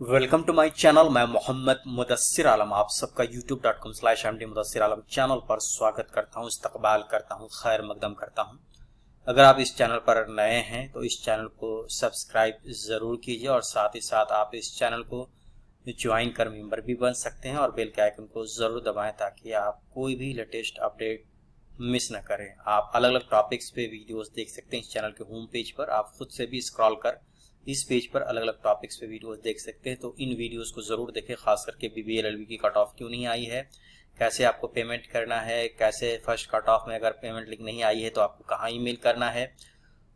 Welcome to my channel. मैं मोहम्मद मुदस्सिर आलम आप सबका youtube.com/md मुदस्सिर आलम चैनल पर स्वागत करता हूं, इस्तकबाल करता हूं, खैर मकदम करता हूं। अगर आप इस चैनल पर नए हैं तो इस चैनल को सब्सक्राइब ज़रूर कीजिए और साथ ही साथ आप इस चैनल को ज्वाइन कर मेंबर भी बन सकते हैं और बेल के आइकन को ज़रूर दबाएं ताकि आप कोई भी लेटेस्ट अपडेट मिस न करें। आप अलग अलग टॉपिक्स पे वीडियोस देख सकते हैं इस चैनल के होम पेज पर। आप खुद से भी स्क्रॉल कर इस पेज पर अलग अलग टॉपिक्स पे वीडियोस देख सकते हैं, तो इन वीडियोस को ज़रूर देखें। खास करके बीबीए एलएलबी की कट ऑफ क्यों नहीं आई है, कैसे आपको पेमेंट करना है, कैसे फर्स्ट कट ऑफ में अगर पेमेंट लिंक नहीं आई है तो आपको कहाँ ईमेल करना है,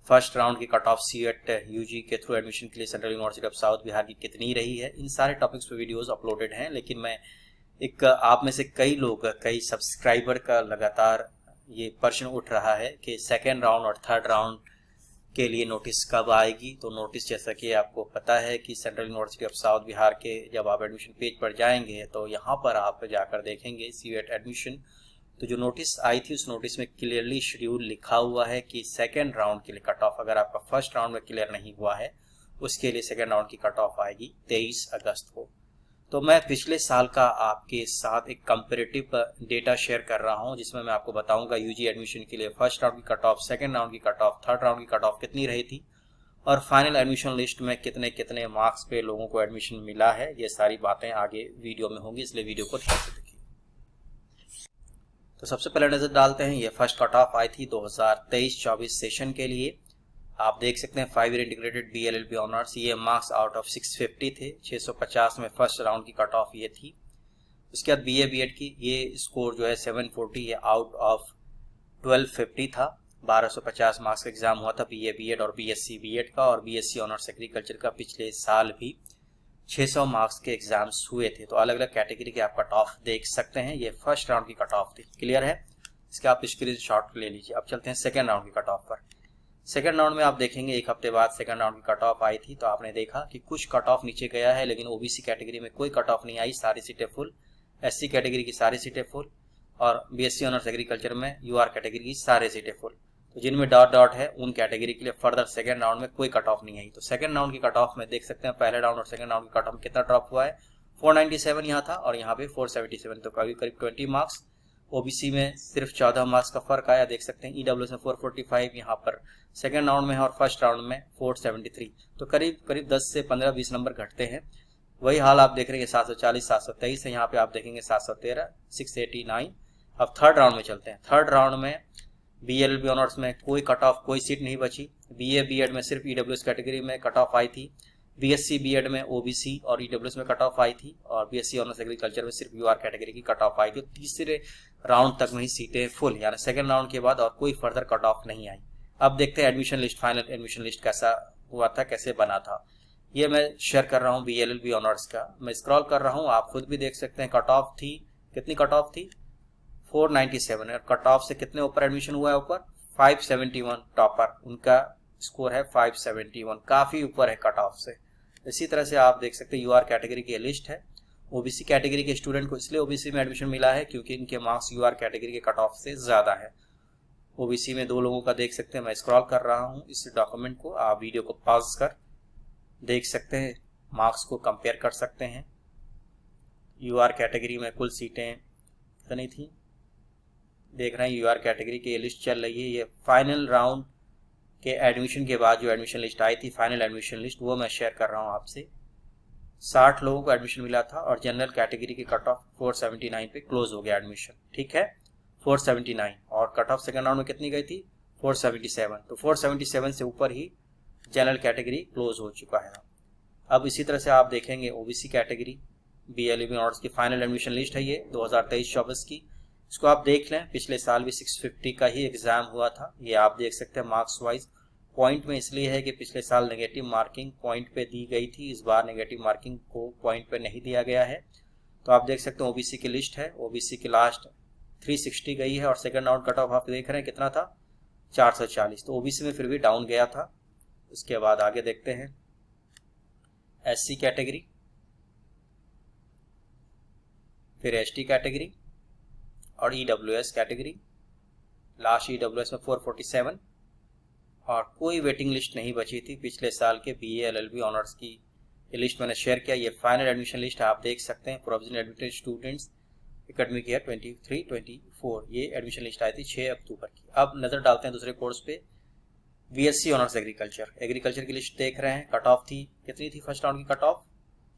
फर्स्ट राउंड की कट ऑफ सीएट यूजी के थ्रू एडमिशन के लिए central University of South Bihar की कितनी रही है। इन सारे टॉपिक्स पे वीडियोस अपलोडेड हैं। लेकिन मैं एक आप में से कई सब्सक्राइबर का लगातार ये प्रश्न उठ रहा है कि सेकेंड राउंड और थर्ड राउंड के लिए नोटिस कब आएगी। तो नोटिस जैसा कि आपको पता है कि central University of South Bihar के जब आप एडमिशन पेज पर जाएंगे तो यहाँ पर आप जाकर देखेंगे सीएट एडमिशन। तो जो नोटिस आई थी उस नोटिस में क्लियरली शेड्यूल लिखा हुआ है कि सेकेंड राउंड के लिए कट ऑफ अगर आपका फर्स्ट राउंड में क्लियर नहीं हुआ है उसके लिए सेकेंड राउंड की कट ऑफ आएगी 23 अगस्त को। तो मैं पिछले साल का आपके साथ एक कंपैरेटिव डेटा शेयर कर रहा हूं जिसमें मैं आपको बताऊंगा यूजी एडमिशन के लिए फर्स्ट राउंड की कट ऑफ, सेकेंड राउंड की कट ऑफ, थर्ड राउंड की कट ऑफ कितनी रही थी और फाइनल एडमिशन लिस्ट में कितने कितने मार्क्स पे लोगों को एडमिशन मिला है। ये सारी बातें आगे वीडियो में होंगी, इसलिए वीडियो को ध्यान से देखिए। तो सबसे पहले नजर डालते हैं, ये फर्स्ट कट ऑफ आई थी 2023-24 सेशन के लिए। आप देख सकते हैं 5 ईयर इंटीग्रेटेड बीएलएलबी ऑनर्स, ये मार्क्स आउट ऑफ 650 थे। 650 में फर्स्ट राउंड की कट ऑफ ये थी। उसके बाद बीए बीएड की ये स्कोर जो है 740, ये आउट ऑफ 1250 था। 1250 मार्क्स का एग्जाम हुआ था बीए बीएड और बीएससी बीएड का, और बीएससी ऑनर्स एग्रीकल्चर का पिछले साल भी 600 मार्क्स के एग्जाम्स हुए थे। तो अलग अलग कैटेगरी के आप कट ऑफ देख सकते हैं। ये फर्स्ट राउंड की कट ऑफ थी, क्लियर है। इसके आप स्क्रीनशॉट ले लीजिए। अब चलते हैं सेकेंड राउंड की कट ऑफ पर। सेकेंड राउंड में आप देखेंगे एक हफ्ते बाद सेकेंड राउंड की कट ऑफ आई थी। तो आपने देखा कि कुछ कट ऑफ नीचे गया है, लेकिन ओबीसी कैटेगरी में कोई कट ऑफ नहीं आई, सारी सीटें फुल। एससी कैटेगरी की सारी सीटें फुल और बीएससी ऑनर्स एग्रीकल्चर में यूआर कैटेगरी की सारी सीटें फुल। तो जिनमें डॉट डॉट है उन कैटेगरी के लिए फर्दर सेकेंड राउंड में कोई कट ऑफ नहीं आई। तो सेकेंड राउंड की कट ऑफ में देख सकते हैं पहले राउंड और सेकेंड राउंड की कट ऑफ में कितना ड्रॉप हुआ है। 497 यहाँ था और यहाँ पे 477, तो करीब करीब 20 मार्क्स। ओबीसी में सिर्फ 14 मार्क्स का फर्क आया, देख सकते हैं। ईडब्ल्यूएस में 445 यहाँ पर सेकेंड राउंड में है और फर्स्ट राउंड में 473, तो करीब करीब 10 से 15-20 नंबर घटते हैं। वही हाल आप देख रहे हैं 740 723 है, यहाँ पे आप देखेंगे 713 689। अब थर्ड राउंड में चलते हैं। थर्ड राउंड में बीएलबी ऑनर्स में कोई कट ऑफ, कोई सीट नहीं बची। बीए बीएड में सिर्फ ईडब्ल्यूएस कैटेगरी में कट ऑफ आई थी। बीएससी बीएड में ओबीसी और ईडब्ल्यूएस में कट ऑफ आई थी और बीएससी ऑनर्स एग्रीकल्चर में सिर्फ यूआर कैटेगरी की कट ऑफ आई थी। तीसरे राउंड तक में ही सीटें फुल, यानी सेकेंड राउंड के बाद और कोई फर्दर कट ऑफ नहीं आई। अब देखते हैं admission list, final admission list कैसा हुआ था, कैसे बना था। ये मैं शेयर कर रहा हूँ बीएलएलबी ऑनर्स का। मैं स्क्रॉल कर रहा हूँ, आप खुद भी देख सकते हैं। कट ऑफ थी, कितनी कट ऑफ थी 497, और कट ऑफ से कितने ऊपर एडमिशन हुआ है, ऊपर 571। टॉपर उनका स्कोर है 571, काफी ऊपर है कट ऑफ से। इसी तरह से आप देख सकते हैं यूआर कैटेगरी की लिस्ट है। ओबीसी कैटेगरी के स्टूडेंट को इसलिए ओबीसी में एडमिशन मिला है क्योंकि इनके मार्क्स यूआर कैटेगरी के कट ऑफ से ज्यादा है। ओबीसी में 2 लोगों का देख सकते हैं। मैं स्क्रॉल कर रहा हूं इस डॉक्यूमेंट को, आप वीडियो को पॉज कर देख सकते हैं, मार्क्स को कंपेयर कर सकते हैं। यूआर कैटेगरी में कुल सीटें कितनी थी देख रहे हैं। यूआर कैटेगरी की ये लिस्ट चल रही है। ये फाइनल राउंड के एडमिशन के बाद जो एडमिशन लिस्ट आई थी, फाइनल एडमिशन लिस्ट, वो मैं शेयर कर रहा हूँ आपसे। 60 लोगों को एडमिशन मिला था और जनरल कैटेगरी की कट ऑफ 479 पे क्लोज हो गया एडमिशन, ठीक है 479। और कट ऑफ सेकंड राउंड में कितनी गई थी 477, तो 477 से ऊपर ही जनरल कैटेगरी क्लोज हो चुका है। अब इसी तरह से आप देखेंगे ओबीसी कैटेगरी बीएलएलबी ऑनर्स की फाइनल एडमिशन लिस्ट है ये 2023-24 की। इसको आप देख लें, पिछले साल भी 650 का ही एग्जाम हुआ था। ये आप देख सकते हैं मार्क्स वाइज। पॉइंट में इसलिए है कि पिछले साल नेगेटिव मार्किंग पॉइंट पे दी गई थी, इस बार नेगेटिव मार्किंग को पॉइंट पे नहीं दिया गया है। तो आप देख सकते हैं ओबीसी की लिस्ट है। ओबीसी की लास्ट 360 गई है और सेकंड राउंड कट ऑफ आप देख रहे हैं कितना था 440, तो ओबीसी में फिर भी डाउन गया था। उसके बाद आगे देखते हैं एससी कैटेगरी, फिर एसटी कैटेगरी और ईडब्ल्यूएस कैटेगरी। लास्ट ईडब्ल्यूएस में 447 और कोई वेटिंग लिस्ट नहीं बची थी पिछले साल के बीए एलएलबी ऑनर्स की ये लिस्ट मैंने शेयर किया। ये फाइनल एडमिशन लिस्ट है, आप देख सकते हैं। Provisional admitted students academic year 23-24 ये एडमिशन लिस्ट आई थी 6 अक्टूबर की। अब नज़र डालते हैं दूसरे कोर्स पे, बीएससी ऑनर्स एग्रीकल्चर की लिस्ट देख रहे हैं। कट ऑफ थी कितनी थी फर्स्ट राउंड की कट ऑफ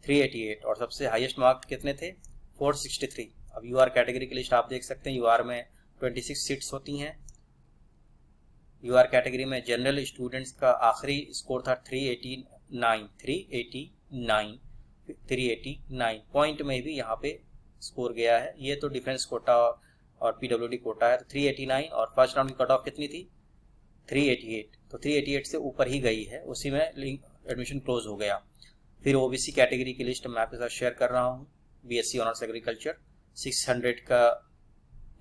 388 और सबसे हाईएस्ट मार्क कितने थे 463। अब यूआर कैटेगरी की लिस्ट आप देख सकते हैं। यूआर में 26 सीट्स होती हैं। यूआर कैटेगरी में जनरल स्टूडेंट्स का आखिरी स्कोर था 389 पॉइंट में भी यहाँ पे स्कोर गया है। ये तो डिफेंस कोटा और पीडब्ल्यूडी कोटा है, तो 389 और फर्स्ट राउंड की कट ऑफ कितनी थी 388, तो 388 से ऊपर ही गई है, उसी में एडमिशन क्लोज हो गया। फिर ओबीसी कैटेगरी की लिस्ट मैं आपके साथ शेयर कर रहा हूँ। बीएससी ऑनर्स एग्रीकल्चर 600 का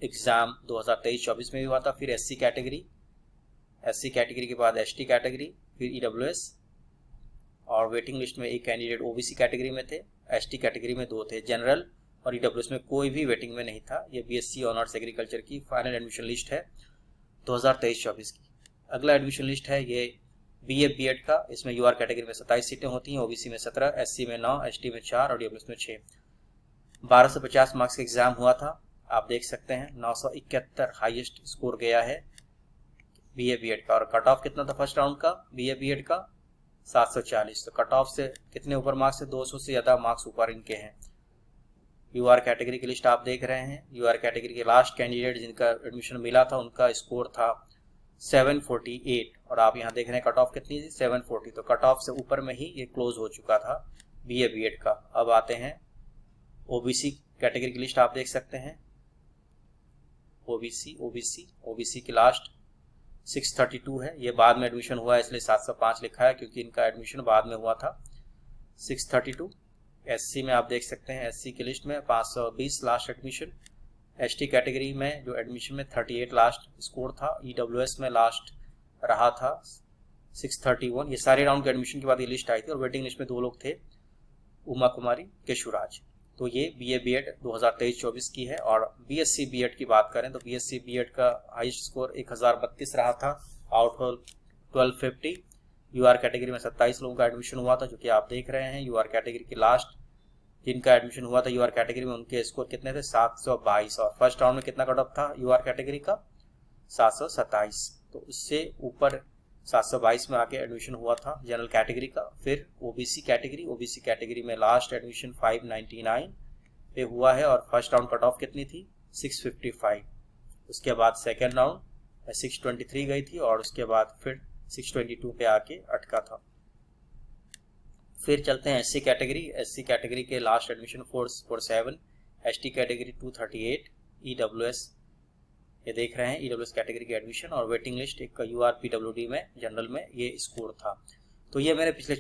एग्ज़ाम 2023-24 में भी हुआ था। फिर एससी कैटेगरी के बाद एसटी कैटेगरी, फिर ईडब्ल्यूएस, और वेटिंग लिस्ट में एक कैंडिडेट ओबीसी कैटेगरी में थे, एसटी कैटेगरी में 2 थे, जनरल और ईडब्ल्यूएस में कोई भी वेटिंग में नहीं था। ये बीएससी ऑनर्स एग्रीकल्चर की फाइनल एडमिशन लिस्ट है 2023-24 की। अगला एडमिशन लिस्ट है ये बीए बीएड का। इसमें यूआर कैटेगरी में 27 सीटें होती हैं, ओबीसी में 17, एससी में 9, एसटी में 4 और ईडब्ल्यूएस में 6। 1250 मार्क्स का एग्जाम हुआ था, आप देख सकते हैं। 971 हाईएस्ट स्कोर गया है बीए बीएड का। और कट ऑफ कितना था फर्स्ट राउंड का बीए बीएड का 740। तो कट ऑफ से कितने ऊपर मार्क्स है 200 से ज़्यादा मार्क्स ऊपर इनके हैं। यूआर कैटेगरी की लिस्ट आप देख रहे हैं। यूआर कैटेगरी के लास्ट कैंडिडेट जिनका एडमिशन मिला था उनका स्कोर था 748 और आप यहाँ देख रहे हैं कट ऑफ कितनी थी 740। तो कट ऑफ से ऊपर में ही ये क्लोज हो चुका था बीए बीएड का। अब आते हैं ओबीसी कैटेगरी की लिस्ट आप देख सकते हैं। ओबीसी की लास्ट 632 है। ये बाद में एडमिशन हुआ है इसलिए 705 लिखा है क्योंकि इनका एडमिशन बाद में हुआ था। 632 एससी में आप देख सकते हैं। एससी की लिस्ट में 520 लास्ट एडमिशन। एसटी कैटेगरी में जो एडमिशन में 38 लास्ट स्कोर था। ईडब्ल्यूएस में लास्ट रहा था 631। ये सारे राउंड के एडमिशन के बाद ये लिस्ट आई थी और वेटिंग लिस्ट में 2 लोग थे, उमा कुमारी, केशुराज। तो ये बीए बीएड 2023-24 की है। और बीएससी बीएड की बात करें तो बीएससी बीएड का हाईएस्ट स्कोर 1032 रहा था आउट ऑफ 1250। यूआर कैटेगरी में 27 लोगों का एडमिशन हुआ था जो कि आप देख रहे हैं। यूआर कैटेगरी की लास्ट जिनका एडमिशन हुआ था यूआर कैटेगरी में उनके स्कोर कितने थे 722 और फर्स्ट राउंड में कितना कट ऑफ था यूआर कैटेगरी का 727। तो उससे ऊपर 722 में आके एडमिशन हुआ था जनरल कैटेगरी का। फिर ओबीसी कैटेगरी में लास्ट एडमिशन 599 पे हुआ है और फर्स्ट राउंड कट ऑफ कितनी थी 655। उसके बाद सेकेंड राउंड 623 गई थी और उसके बाद फिर 622 पे आके अटका था। फिर चलते हैं एससी कैटेगरी के last admission 447, ST category 238, EWS ये देख रहे हैं ईडब्ल्यूएस कैटेगरी की एडमिशन और वेटिंग लिस्ट एक यूआर पीडब्ल्यूडी में जनरल में ये स्कोर था। तो ये मैंने पिछले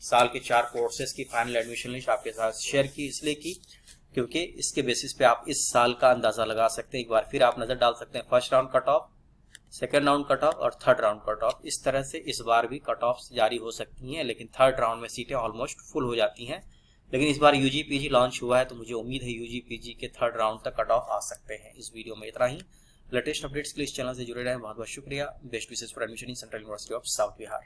साल के 4 कोर्सेज की फाइनल एडमिशन लिस्ट आपके साथ शेयर की, इसलिए की क्योंकि इसके बेसिस पे आप इस साल का अंदाजा लगा सकते हैं। एक बार फिर आप नजर डाल सकते हैं first round cut off, second round cut off और थर्ड राउंड कट ऑफ। इस तरह से इस बार भी कट ऑफ जारी हो सकती हैं, लेकिन थर्ड राउंड में सीटें ऑलमोस्ट फुल हो जाती हैं। लेकिन इस बार यूजी पीजी लॉन्च हुआ है तो मुझे उम्मीद है यूजी पीजी के थर्ड राउंड तक कट ऑफ आ सकते हैं। इस वीडियो में इतना ही। लेटेस्ट अपडेट्स के लिए इस चैनल से जुड़े रहें। बहुत बहुत शुक्रिया। Best wishes for admission in Central University of South Bihar.